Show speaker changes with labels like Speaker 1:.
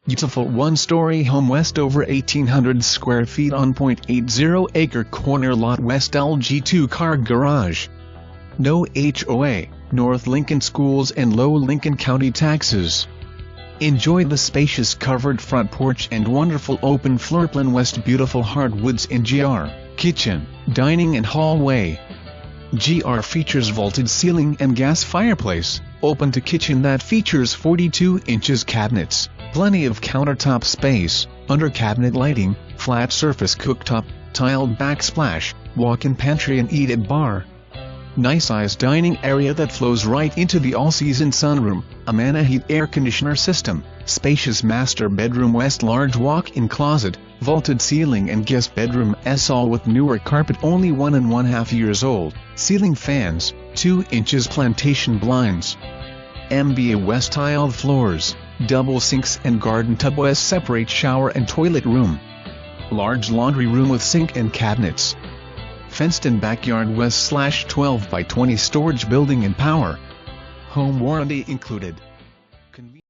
Speaker 1: Beautiful one-story home west over 1,800 square feet on 0.80-acre corner lot west LG2 car garage. No HOA, North Lincoln schools and low Lincoln County taxes. Enjoy the spacious covered front porch and wonderful open floor plan west beautiful hardwoods in GR, kitchen, dining and hallway. GR features vaulted ceiling and gas fireplace, open to kitchen that features 42 inches cabinets, plenty of countertop space, under cabinet lighting, flat surface cooktop, tiled backsplash, walk-in pantry and eat-at bar. Nice-sized dining area that flows right into the all-season sunroom, Amana heat air conditioner system, spacious master bedroom west large walk-in closet, vaulted ceiling and guest bedroom all with newer carpet only 1.5 years old, ceiling fans, 2 inches plantation blinds. MBA west tiled floors, double sinks and garden tub west separate shower and toilet room. Large laundry room with sink and cabinets. Fenced-in backyard west/12 by 20 storage building and power. Home warranty included.